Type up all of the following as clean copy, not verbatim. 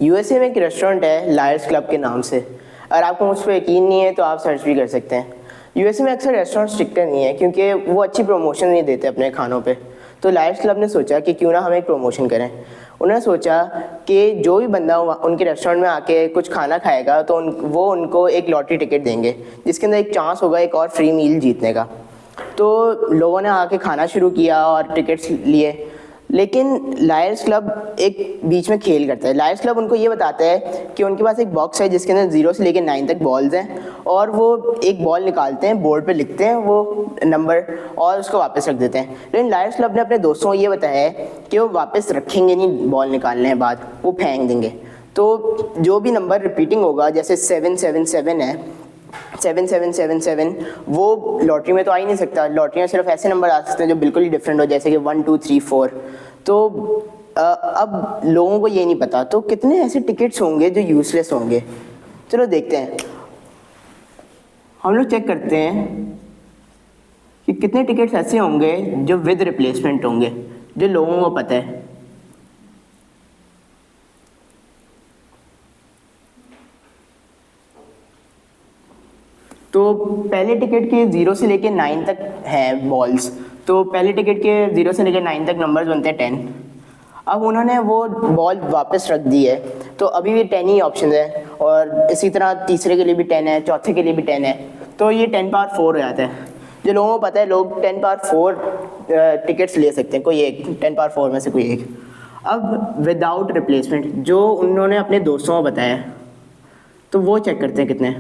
USA में एक restaurant है लायर्स क्लब के नाम से। अगर आपको मुझ पर यकीन नहीं है तो आप सर्च भी कर सकते हैं। यूएसए में अक्सर रेस्टोरेंट्स टिकते नहीं है क्योंकि वो अच्छी प्रमोशन नहीं देते अपने खानों पे। तो लायर्स क्लब ने सोचा कि क्यों ना हम एक प्रमोशन करें। उन्होंने सोचा कि जो भी बंदा उनके रेस्टोरेंट में आके कुछ खाना खाएगा तो वो उनको एक लॉटरी टिकट देंगे जिसके अंदर एक चांस होगा एक और फ्री मील जीतने का। तो लोगों ने आके खाना शुरू किया और टिकट्स लिए, लेकिन लायर्स क्लब एक बीच में खेल करता है। लायर्स क्लब उनको ये बताता है कि उनके पास एक बॉक्स है जिसके अंदर 0 से लेकर 9 तक बॉल्स हैं और वो एक बॉल निकालते हैं, बोर्ड पे लिखते हैं वो नंबर और उसको वापस रख देते हैं। लेकिन लायर्स क्लब ने अपने दोस्तों को ये बताया है कि वो वापस रखेंगे नहीं, बॉल निकालने के बाद वो फेंक देंगे। तो जो भी नंबर रिपीटिंग होगा, जैसे 777 है, 7777, वो लॉटरी में तो आ ही नहीं सकता। लॉटरी में सिर्फ ऐसे नंबर आ सकते हैं जो बिल्कुल ही डिफरेंट हो, जैसे कि 1 2 3 4। तो अब लोगों को ये नहीं पता, तो कितने ऐसे टिकट्स होंगे जो यूजलेस होंगे। चलो देखते हैं, हम लोग चेक करते हैं कि कितने टिकट्स ऐसे होंगे जो विद रिप्लेसमेंट होंगे, जो लोगों को पता है। तो पहले टिकट के 0 से लेके 9 तक हैं बॉल्स। तो पहले टिकट के 0 से लेके 9 तक नंबर्स बनते हैं 10। अब उन्होंने वो बॉल वापस रख दी है, तो अभी भी 10 ही ऑप्शन है, और इसी तरह तीसरे के लिए भी 10 है, चौथे के लिए भी 10 है। तो ये 10 पावर 4 हो जाता है। जो लोगों को पता है, लोग 10 पावर 4 टिकट्स ले सकते हैं, कोई एक 10 पावर 4 में से कोई एक। अब विदाउट रिप्लेसमेंट जो उन्होंने अपने दोस्तों को बताया, तो वो चेक करते हैं कितने।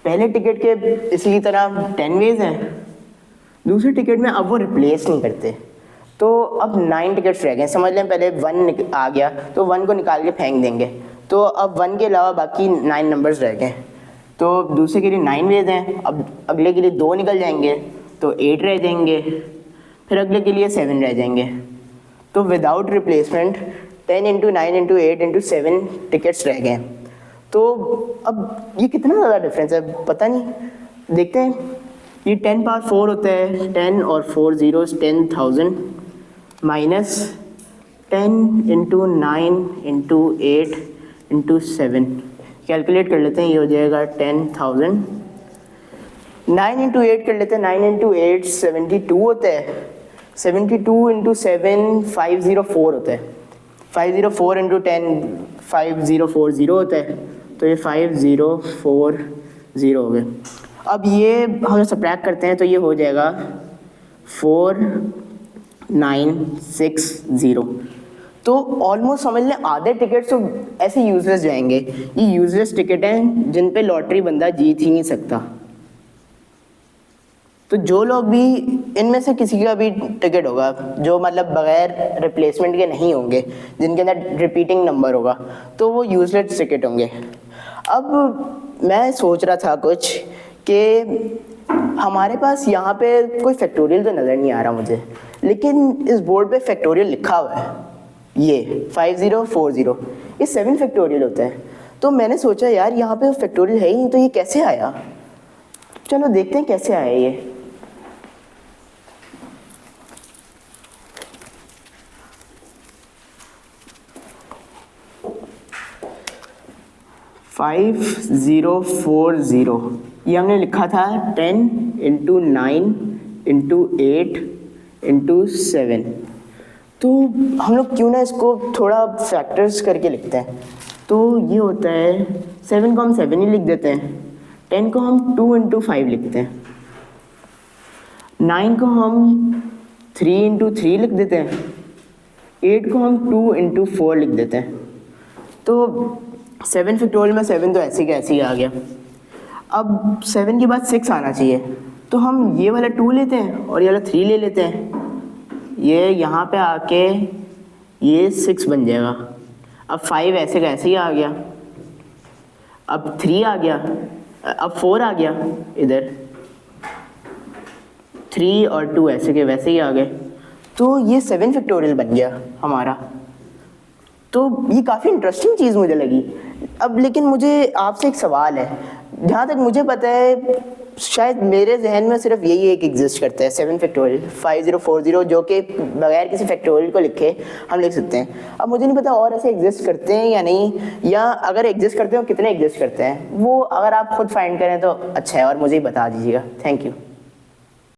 पहले टिकट के इसी तरह 10 वेज हैं, दूसरे टिकट में अब वो रिप्लेस नहीं करते। तो अब 9 टिकट्स रह गए। समझ लें पहले 1 आ गया तो 1 को निकाल के फेंक देंगे, तो अब 1 के अलावा बाकी 9 नंबर्स रह गए। तो दूसरे के लिए 9 वेज हैं, अब अगले के लिए 2 निकल जाएंगे तो 8 रह जाएंगे, फिर अगले के लिए 7 रह जाएंगे। तो विदाउट रिप्लेसमेंट 10 × 9 × 8 × 7 टिकट्स रह गए। तो अब ये कितना ज़्यादा डिफरेंस है पता नहीं। देखते हैं, ये 10 पावर 4 होता है, 10 और 4 zeros 10,000 माइनस 10 × 9 × 8 × 7। कैलकुलेट कर लेते हैं, ये हो जाएगा 10,000। 9 × 8 कर लेते हैं, 9 × 8 72 होता है, 72 × 7 504 होता है, 504 × 10 5040 होता है, तो ये 5040 हो गए। अब ये हम सब्ट्रैक्ट करते हैं तो ये हो जाएगा 4960। तो ऑलमोस्ट समझ लें आधे टिकट तो ऐसे यूजलेस जाएंगे। ये यूजलेस टिकट हैं जिन पे लॉटरी बंदा जीत ही नहीं सकता। तो जो लोग भी इनमें से किसी का भी टिकट होगा जो मतलब बगैर रिप्लेसमेंट के नहीं होंगे, जिनके अंदर रिपीटिंग नंबर होगा, तो वो यूजलेस टिकट होंगे। अब मैं सोच रहा था कुछ कि हमारे पास यहाँ पे कोई फैक्टोरियल तो नज़र नहीं आ रहा मुझे, लेकिन इस बोर्ड पे फैक्टोरियल लिखा हुआ है, ये 5040, ये 7 फैक्टोरियल होता है। तो मैंने सोचा यार यहाँ पे फैक्टोरियल है ही नहीं, तो ये कैसे आया। चलो देखते हैं कैसे आया ये। फाइव 5040 ये हमने लिखा था 10 × 9 × 8 × 7। तो हम लोग क्यों ना इसको थोड़ा फैक्टर्स करके लिखते हैं। तो ये होता है 7 को हम 7 ही लिख देते हैं, 10 को हम 2 × 5 लिखते हैं, 9 को हम 3 × 3 लिख देते हैं, 8 को हम 2 × 4 लिख देते हैं। तो 7 फैक्टोरियल में 7 तो ऐसे ही ऐसे आ गया। अब 7 के बाद 6 आना चाहिए, तो हम ये वाला 2 लेते हैं और ये वाला 3 ले लेते हैं। ये यहाँ पे आके ये 6 बन जाएगा। अब 5 ऐसे का ऐसे ही आ गया, अब 3 आ गया, अब 4 आ गया, इधर 3 और 2 ऐसे के वैसे ही आ गए। तो ये 7 फैक्टोरियल बन गया हमारा। तो ये काफ़ी इंटरेस्टिंग चीज़ मुझे लगी। अब लेकिन मुझे आपसे एक सवाल है, जहाँ तक मुझे पता है शायद मेरे जहन में सिर्फ यही एक एग्जिस्ट करता है 7 फैक्टोरियल 5040, जो कि बगैर किसी फैक्टोरियल को लिखे हम लिख सकते हैं। अब मुझे नहीं पता और ऐसे एग्जिस्ट करते हैं या नहीं, या अगर एग्जिस्ट करते हो कितने एग्जिस्ट करते हैं, वो अगर आप खुद फाइंड करें तो अच्छा है और मुझे ही बता दीजिएगा। Thank you.